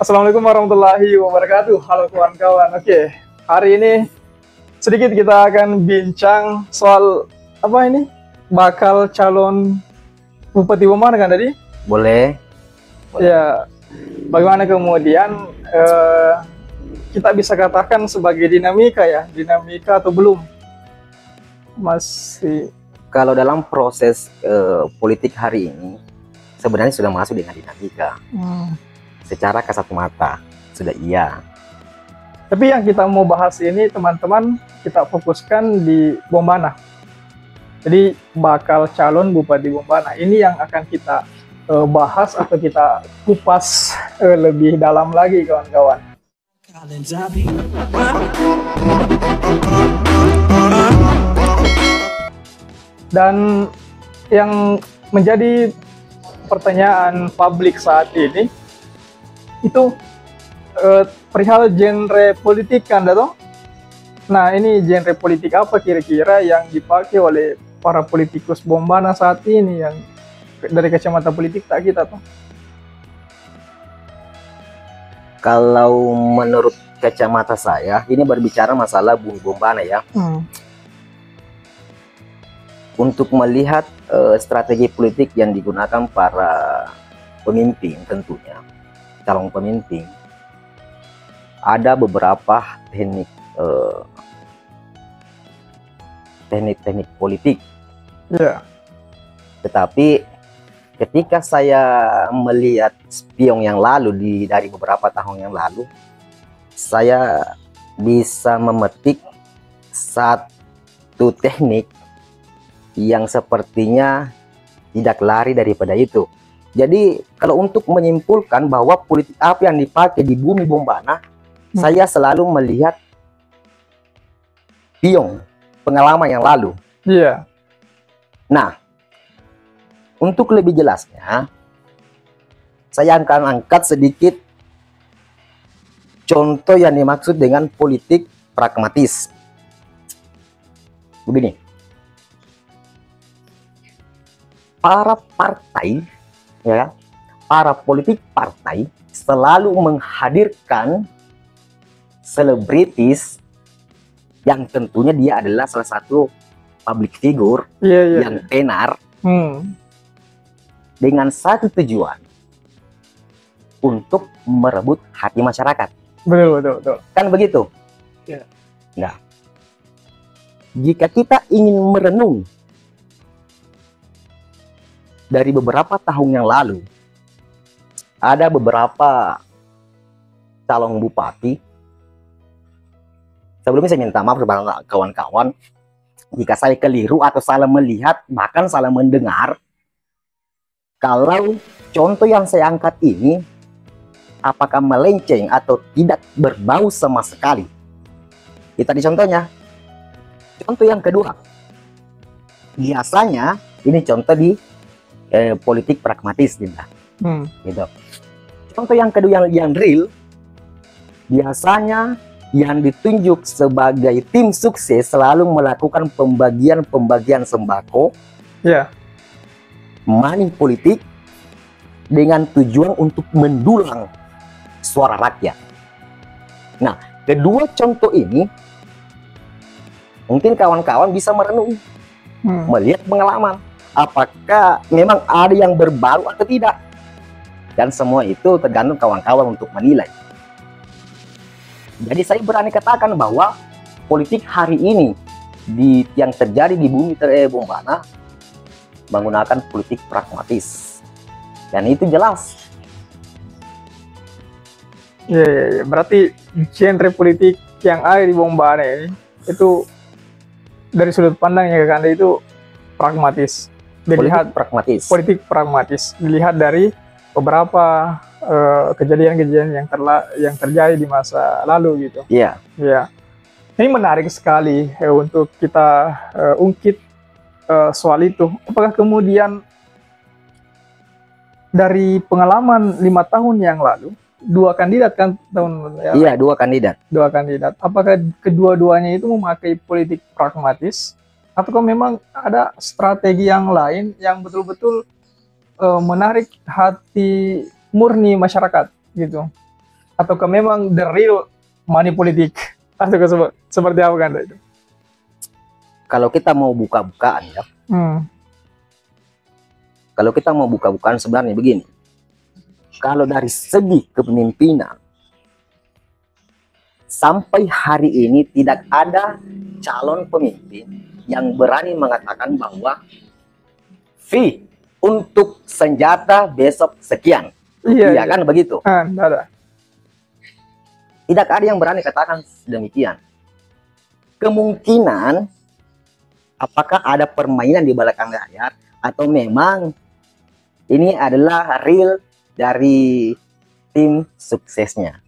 Assalamualaikum warahmatullahi wabarakatuh. Halo kawan-kawan. Oke, hari ini sedikit kita akan bincang soal apa ini? Bakal calon Bupati Bomana kan tadi? Boleh. Ya, bagaimana kemudian kita bisa katakan sebagai dinamika ya? Dinamika atau belum? Masih. Kalau dalam proses politik hari ini, sebenarnya sudah masuk dengan dinamika. Secara kasat mata, sudah iya. Tapi yang kita mau bahas ini teman-teman, kita fokuskan di Bomana. Jadi bakal calon Bupati Bomana ini yang akan kita bahas atau kita kupas lebih dalam lagi kawan-kawan. Dan yang menjadi pertanyaan publik saat ini itu perihal genre politik kan Dato? Nah ini genre politik apa kira-kira yang dipakai oleh para politikus Bomana saat ini yang dari kacamata politik tak kita tuh? Kalau menurut kacamata saya, ini berbicara masalah bumi Bomana ya. Untuk melihat strategi politik yang digunakan para pemimpin tentunya, calon pemimpin, ada beberapa teknik politik. Ya. Tetapi ketika saya melihat spion yang lalu dari beberapa tahun yang lalu, saya bisa memetik satu teknik yang sepertinya tidak lari daripada itu. Jadi kalau untuk menyimpulkan bahwa politik apa yang dipakai di bumi Bomana, saya selalu melihat spion pengalaman yang lalu. Iya. Nah, untuk lebih jelasnya, saya akan angkat sedikit contoh yang dimaksud dengan politik pragmatis. Begini, para partai, ya, para politik partai selalu menghadirkan selebritis yang tentunya dia adalah salah satu public figure yang tenar dengan satu tujuan untuk merebut hati masyarakat. Betul. Kan begitu? Ya. Nah, jika kita ingin merenung dari beberapa tahun yang lalu, ada beberapa calon bupati. Sebelumnya saya minta maaf kepada kawan-kawan jika saya keliru atau salah melihat, bahkan salah mendengar. Kalau contoh yang saya angkat ini apakah melenceng atau tidak berbau sama sekali. Kita di contohnya. Contoh yang kedua. Biasanya ini contoh di politik pragmatis gitu. Contoh yang kedua yang real, biasanya yang ditunjuk sebagai tim sukses selalu melakukan pembagian sembako, money politik dengan tujuan untuk mendulang suara rakyat. Nah, kedua contoh ini mungkin kawan-kawan bisa merenung, melihat pengalaman. Apakah memang ada yang berbau atau tidak? Dan semua itu tergantung kawan-kawan untuk menilai. Jadi saya berani katakan bahwa politik hari ini yang terjadi di bumi Bomana menggunakan politik pragmatis. Dan itu jelas. Ya. Berarti genre politik yang ada di Bomana ini itu dari sudut pandang yang Anda itu pragmatis. Dilihat politik pragmatis dilihat dari beberapa kejadian-kejadian yang terjadi di masa lalu gitu. Iya. Ya. Ini menarik sekali untuk kita ungkit soal itu. Apakah kemudian dari pengalaman 5 tahun yang lalu, 2 kandidat kan tahun ya? Iya, 2 kandidat. 2 kandidat. Apakah kedua-duanya itu memakai politik pragmatis? Atau memang ada strategi yang lain yang betul-betul menarik hati murni masyarakat gitu? ataukah memang the real money politik, ataukah seperti apa Kanda itu? Kalau kita mau buka-bukaan ya, kalau kita mau buka-bukaan sebenarnya begini. Kalau dari segi kepemimpinan, sampai hari ini tidak ada calon pemimpin yang berani mengatakan bahwa fee untuk senjata besok sekian. Iya kan begitu? Ada. Tidak ada yang berani katakan demikian. Kemungkinan apakah ada permainan di belakang layar atau memang ini adalah real dari tim suksesnya.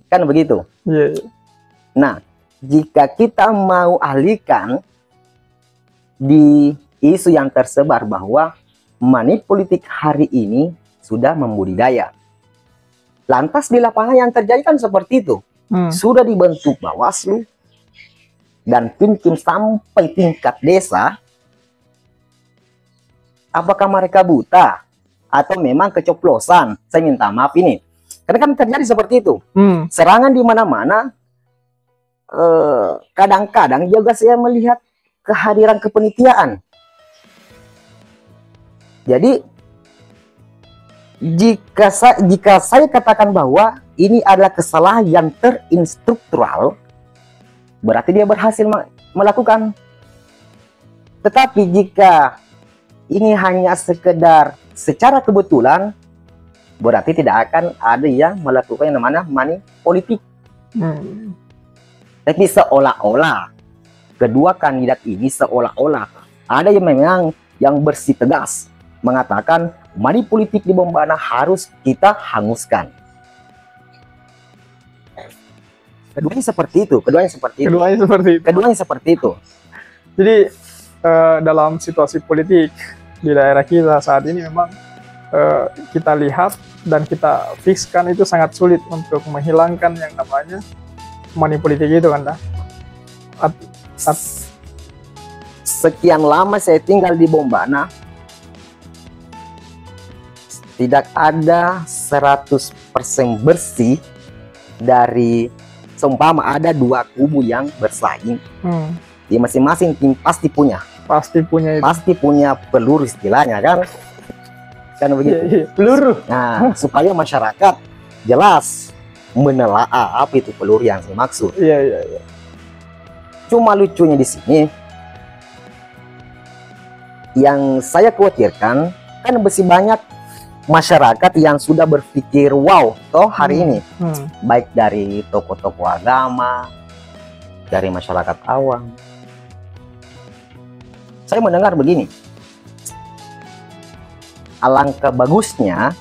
Kan begitu? Yeah. Nah, jika kita mau alihkan di isu yang tersebar bahwa money politik hari ini sudah membudidaya. Lantas di lapangan yang terjadi kan seperti itu. Sudah dibentuk Bawaslu dan tim-tim sampai tingkat desa. Apakah mereka buta atau memang kecoplosan? Saya minta maaf ini. Karena kan terjadi seperti itu. Serangan di mana-mana. Kadang-kadang juga saya melihat kehadiran kepanitiaan. Jadi jika saya katakan bahwa ini adalah kesalahan yang terinstruktural, berarti dia berhasil melakukan. Tetapi jika ini hanya sekedar secara kebetulan, berarti tidak akan ada yang melakukan yang namanya money politik. Tapi seolah-olah kedua kandidat ini seolah-olah ada yang memang yang bersih tegas mengatakan money politik di Bombana harus kita hanguskan. Keduanya seperti itu. Keduanya seperti itu. Jadi dalam situasi politik di daerah kita saat ini memang kita lihat dan kita fixkan itu sangat sulit untuk menghilangkan yang namanya money politik itu kan. Sekian lama saya tinggal di Bombana, tidak ada 100% bersih dari seumpama ada dua kubu yang bersaing. Di masing-masing tim pasti punya peluru istilahnya kan begitu. Peluru. Nah, supaya masyarakat jelas menelaah apa itu peluru yang saya maksud. Iya. Cuma lucunya di sini yang saya khawatirkan kan masih banyak masyarakat yang sudah berpikir wow toh hari ini, baik dari tokoh-tokoh agama, dari masyarakat awam. Saya mendengar begini, alangkah bagusnya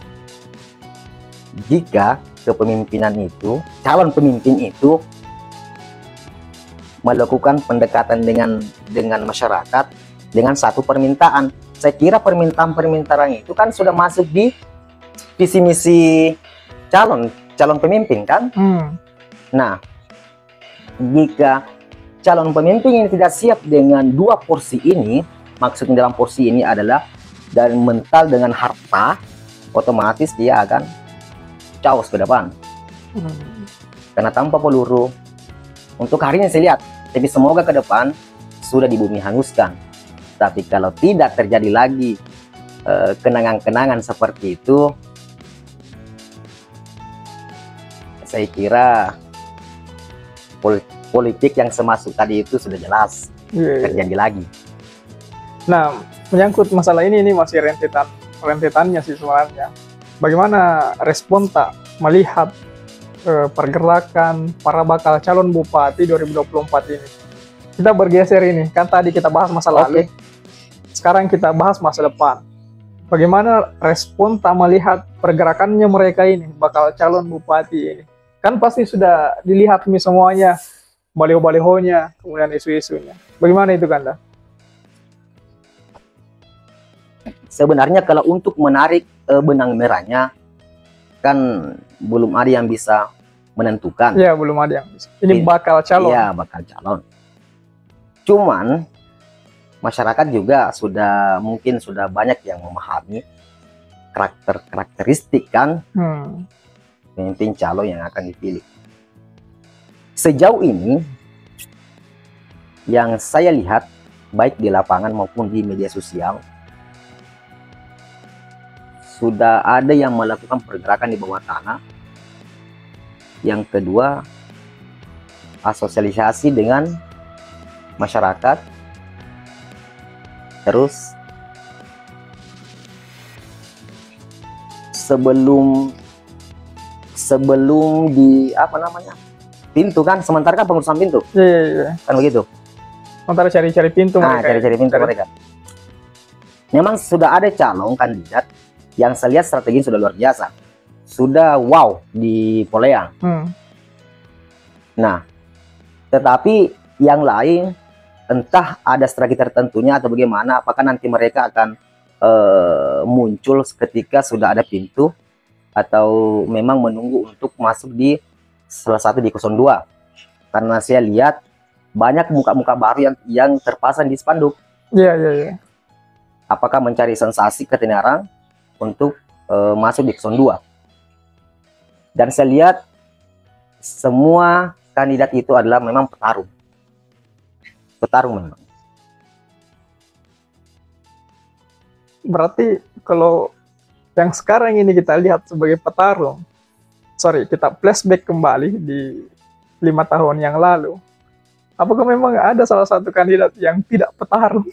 jika kepemimpinan itu, calon pemimpin itu melakukan pendekatan dengan masyarakat dengan satu permintaan. Saya kira permintaan-permintaan itu kan sudah masuk di visi misi calon pemimpin kan. Nah, jika calon pemimpin ini tidak siap dengan dua porsi ini, maksudnya dalam porsi ini adalah dari mental dengan harta, otomatis dia akan caos ke depan. Karena tanpa peluru, untuk hari ini saya lihat, tapi semoga ke depan sudah di bumi hanguskan. Tapi kalau tidak terjadi lagi kenangan-kenangan seperti itu, saya kira politik yang semasuk tadi itu sudah jelas terjadi lagi. Nah, menyangkut masalah ini masih rentetannya sih sebenarnya. Bagaimana respon tak melihat pergerakan para bakal calon bupati 2024 ini? Kita bergeser ini, kan tadi kita bahas masa lalu. Sekarang kita bahas masa depan. Bagaimana respon tak melihat pergerakannya mereka ini, bakal calon bupati ini? Kan pasti sudah dilihat nih semuanya, baliho-balihonya, kemudian isu-isunya. Bagaimana itu Kanda? Sebenarnya kalau untuk menarik benang merahnya, kan belum ada yang bisa menentukan. Ya, belum ada yang bisa. Ini bakal calon. Iya, bakal calon. Cuman masyarakat juga mungkin sudah banyak yang memahami karakteristik kan pemimpin calon yang akan dipilih. Sejauh ini yang saya lihat baik di lapangan maupun di media sosial, sudah ada yang melakukan pergerakan di bawah tanah. Yang kedua, asosialisasi dengan masyarakat. Terus sebelum di apa namanya, pintu kan, sementara kan pengurusan pintu, kan begitu. Sementara cari-cari pintu Nah, mereka. cari-cari pintu mereka. Memang sudah ada calon kandidat yang saya lihat strateginya sudah luar biasa, sudah wow di Poleang. Nah, tetapi yang lain entah ada strategi tertentunya atau bagaimana, apakah nanti mereka akan muncul ketika sudah ada pintu, atau memang menunggu untuk masuk di salah satu di 02. Karena saya lihat banyak muka-muka baru yang terpasang di spanduk. Iya. Apakah mencari sensasi ketenaran untuk masuk di 02. Dan saya lihat semua kandidat itu adalah memang petarung memang. Berarti kalau yang sekarang ini kita lihat sebagai petarung, kita flashback kembali di 5 tahun yang lalu, apakah memang ada salah satu kandidat yang tidak petarung?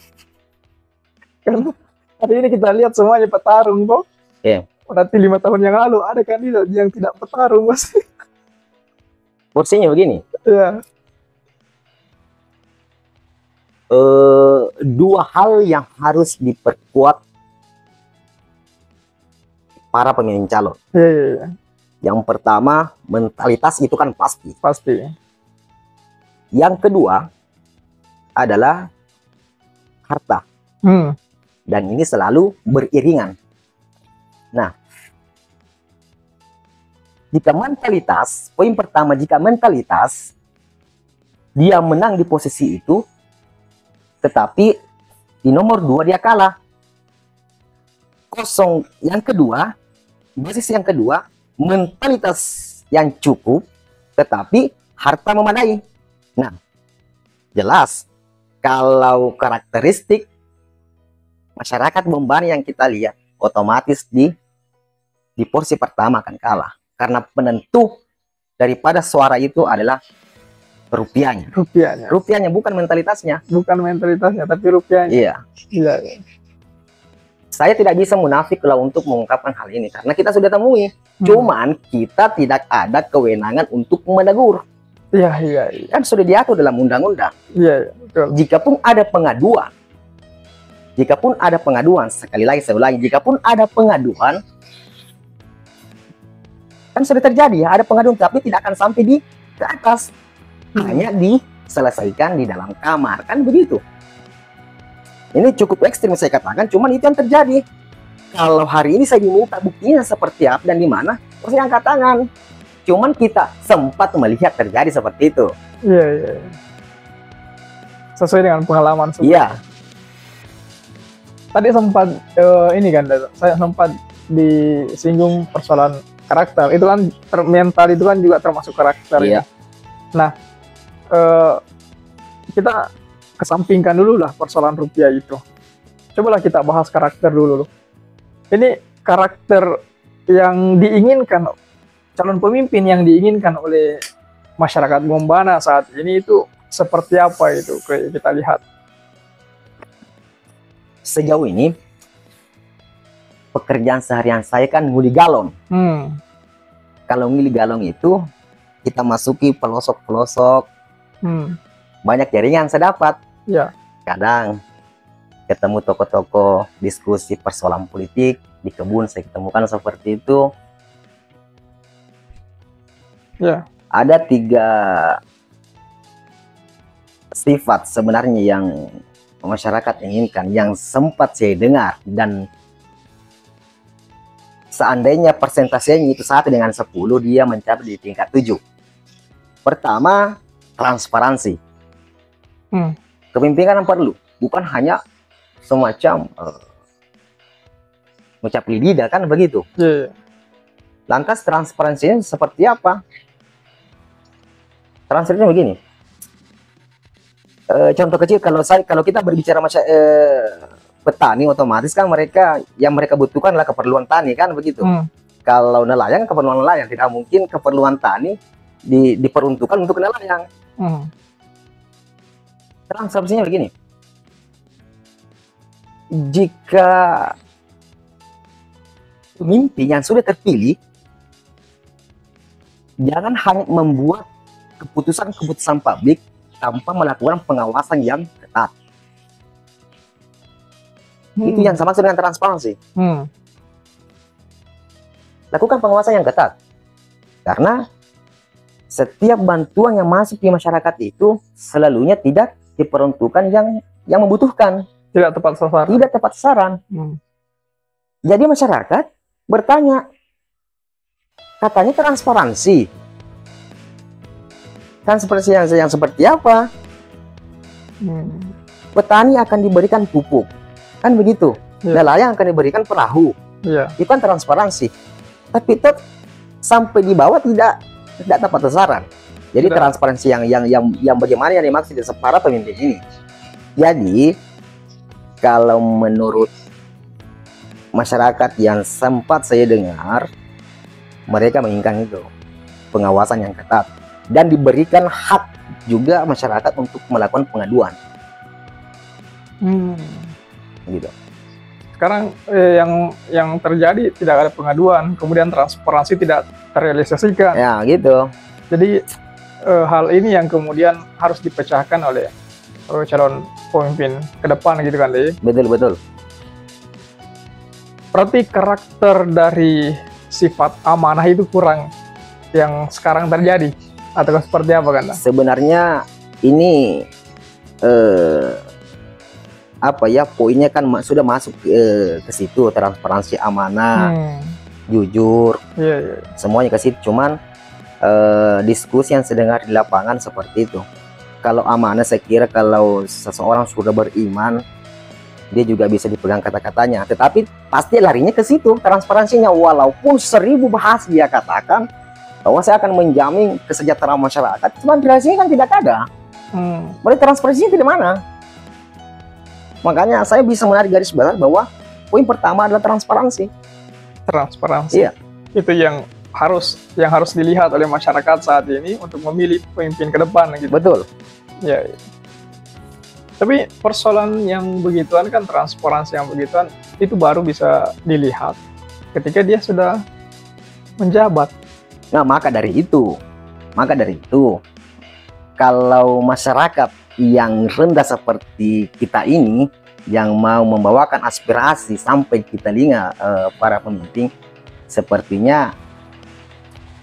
Karena hari ini kita lihat semuanya petarung kok. Berarti 5 tahun yang lalu ada kandidat yang tidak petarung, Mas. Porsinya begini. Ya. Dua hal yang harus diperkuat para pemilih calon. Iya. Yang pertama, mentalitas itu kan pasti. Yang kedua adalah harta. Dan ini selalu beriringan. Nah, jika mentalitas, poin pertama, jika mentalitas dia menang di posisi itu, tetapi di nomor 2 dia kalah. Kosong. Yang kedua, basis yang kedua, mentalitas yang cukup, tetapi harta memadai. Nah, jelas kalau karakteristik masyarakat Bombani yang kita lihat, otomatis di porsi pertama akan kalah. Karena penentu daripada suara itu adalah rupiahnya. Rupiahnya, bukan mentalitasnya. Tapi rupiahnya. Iya. Saya tidak bisa munafik kalau untuk mengungkapkan hal ini, karena kita sudah temui. Cuman kita tidak ada kewenangan untuk menegur. Iya. Kan sudah diatur dalam undang-undang. Iya, betul. Jikapun ada pengaduan, sekali lagi saya ulangi, jikapun ada pengaduan, kan sudah terjadi, ada pengaduan, tapi tidak akan sampai di ke atas. Hanya diselesaikan di dalam kamar, kan begitu. Ini cukup ekstrim saya katakan, cuman itu yang terjadi. Kalau hari ini saya diminta buktinya seperti apa dan di mana, saya angkat tangan. Cuman kita sempat melihat terjadi seperti itu. Iya. Sesuai dengan pengalaman. Iya. Tadi sempat saya sempat disinggung persoalan karakter. Itu kan mental itu kan juga termasuk karakter. Iya. Nah, kita kesampingkan dulu lah persoalan rupiah itu. Cobalah kita bahas karakter dulu. Ini karakter yang diinginkan, calon pemimpin yang diinginkan oleh masyarakat Bombana saat ini itu seperti apa itu? Kita lihat. Sejauh ini, pekerjaan seharian saya kan nguli galon. Kalau nguli galon itu, kita masuki pelosok-pelosok. Banyak jaringan saya dapat. Ya. Kadang ketemu toko-toko diskusi persoalan politik di kebun, saya ketemukan seperti itu. Ya. Ada 3 sifat sebenarnya yang masyarakat inginkan, yang sempat saya dengar, dan seandainya persentasenya itu 1 dengan 10, dia mencapai di tingkat 7. Pertama, transparansi. Kepemimpinan perlu, bukan hanya semacam ucap lidah, kan begitu. Lantas transparansinya seperti apa? Transparansinya begini. Contoh kecil, kalau kita berbicara petani, otomatis kan yang mereka butuhkan adalah keperluan tani kan begitu. Kalau nelayan, keperluan nelayan, tidak mungkin keperluan tani diperuntukkan untuk nelayan. Transparansinya begini. Jika pemimpin yang sudah terpilih jangan hanya membuat keputusan-keputusan publik tanpa melakukan pengawasan yang ketat. Itu yang sama dengan transparansi. Lakukan pengawasan yang ketat. Karena setiap bantuan yang masuk di masyarakat itu selalunya tidak diperuntukkan yang membutuhkan. Tidak tepat sasaran. Tidak tepat sasaran. Jadi masyarakat bertanya, katanya transparansi. Transparansi yang seperti apa? Petani akan diberikan pupuk, kan begitu. Nelayan akan diberikan perahu. Itu kan transparansi. Tapi tetap sampai di bawah tidak tepat sasaran. Jadi transparansi yang bagaimana yang dimaksud di para pemimpin ini. Jadi kalau menurut masyarakat yang sempat saya dengar, mereka menginginkan itu pengawasan yang ketat dan diberikan hak juga masyarakat untuk melakukan pengaduan. Gitu. Sekarang yang terjadi tidak ada pengaduan, kemudian transparansi tidak terrealisasikan. Ya gitu. Jadi hal ini yang kemudian harus dipecahkan oleh calon pemimpin ke depan gitu kan, deh. Betul. Berarti karakter dari sifat amanah itu kurang yang sekarang terjadi, atau seperti apa kan? Sebenarnya ini poinnya kan sudah masuk ke situ, transparansi, amanah, jujur, semuanya ke situ. Cuman diskusi yang saya dengar di lapangan seperti itu. Kalau amanah, saya kira kalau seseorang sudah beriman, dia juga bisa dipegang kata-katanya. Tetapi pasti larinya ke situ, transparansinya. Walaupun 1000 bahas dia katakan bahwa saya akan menjamin kesejahteraan masyarakat, cuman realisasinya kan tidak ada. Berarti transparansinya tidak mana? Makanya saya bisa menarik garis besar bahwa poin pertama adalah transparansi. Transparansi. Iya. Itu yang harus dilihat oleh masyarakat saat ini untuk memilih pemimpin ke depan gitu. Betul. Ya. Tapi persoalan yang begituan kan, transparansi yang begituan itu baru bisa dilihat ketika dia sudah menjabat. Nah, maka dari itu kalau masyarakat yang rendah seperti kita ini yang mau membawakan aspirasi sampai ke telinga para pemimpin, sepertinya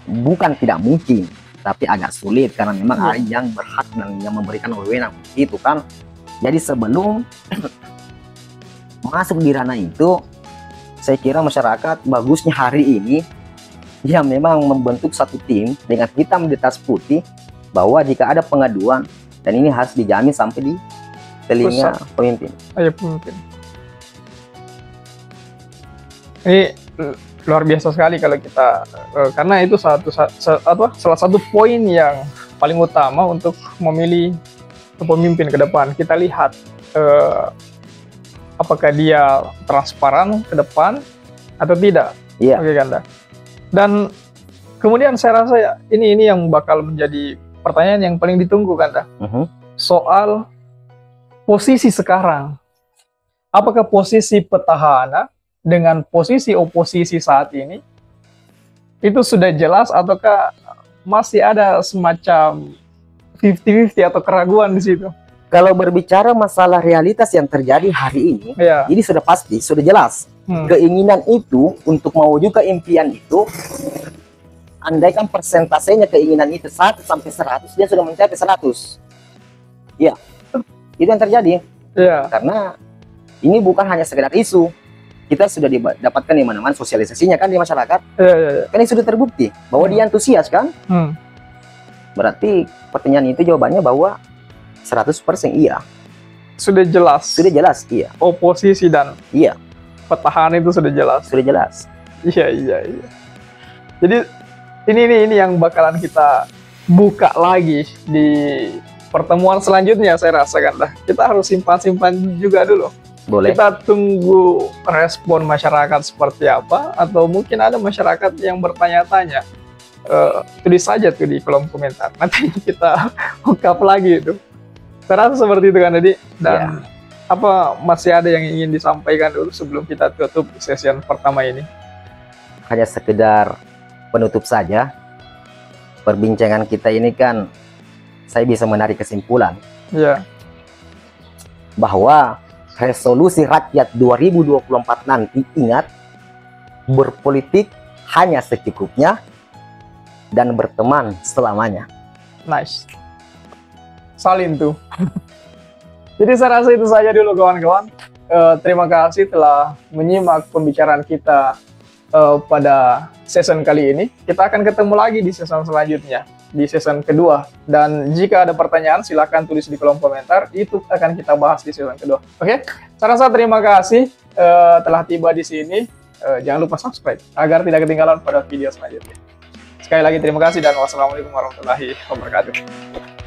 bukan tidak mungkin, tapi agak sulit karena memang ada yang berhak dan yang memberikan wewenang itu kan. Jadi sebelum masuk di ranah itu, saya kira masyarakat bagusnya hari ini ya memang membentuk satu tim dengan hitam di atas putih bahwa jika ada pengaduan dan ini harus dijamin sampai di telinga pemimpin. Ayo pemimpin. Ini luar biasa sekali kalau kita karena itu salah satu poin yang paling utama untuk memilih pemimpin ke depan. Kita lihat apakah dia transparan ke depan atau tidak. Iya. Oke, Ganda. Dan kemudian saya rasa ini yang bakal menjadi pertanyaan yang paling ditunggu, Ganda. Soal posisi sekarang. Apakah posisi petahana dengan posisi oposisi saat ini itu sudah jelas ataukah masih ada semacam 50-50 atau keraguan di situ? Kalau berbicara masalah realitas yang terjadi hari ini, ini sudah pasti, sudah jelas. Keinginan itu untuk mewujudkan impian itu, andaikan persentasenya keinginan itu 1 sampai 100, dia sudah mencapai 100. Ya, itu yang terjadi. Karena ini bukan hanya sekedar isu. Kita sudah didapatkan di mana-mana sosialisasinya kan di masyarakat. Kan ini sudah terbukti bahwa dia antusias kan. Berarti pertanyaan itu jawabannya bahwa 100% iya. Sudah jelas. Sudah jelas, iya. Oposisi dan petahana itu sudah jelas. Sudah jelas. Iya. Jadi ini yang bakalan kita buka lagi di pertemuan selanjutnya, saya rasakan dah. Kita harus simpan-simpan juga dulu. Boleh. Kita tunggu respon masyarakat seperti apa, atau mungkin ada masyarakat yang bertanya-tanya. Tulis saja tuh di kolom komentar. Nanti kita ungkap lagi itu. Saya rasa seperti itu kan, Dedi. Dan apa masih ada yang ingin disampaikan dulu sebelum kita tutup session pertama ini? Hanya sekedar penutup saja. Perbincangan kita ini kan, saya bisa menarik kesimpulan Ya, bahwa resolusi rakyat 2024 nanti, ingat, berpolitik hanya secukupnya dan berteman selamanya. nice. Salin tuh. Jadi saya rasa itu saja dulu kawan-kawan. Terima kasih telah menyimak pembicaraan kita pada season kali ini. Kita akan ketemu lagi di season selanjutnya, di season kedua. Dan jika ada pertanyaan, silahkan tulis di kolom komentar. Itu akan kita bahas di season kedua. Oke? Saya rasa terima kasih telah tiba di sini. Jangan lupa subscribe agar tidak ketinggalan pada video selanjutnya. Sekali lagi terima kasih dan wassalamualaikum warahmatullahi wabarakatuh.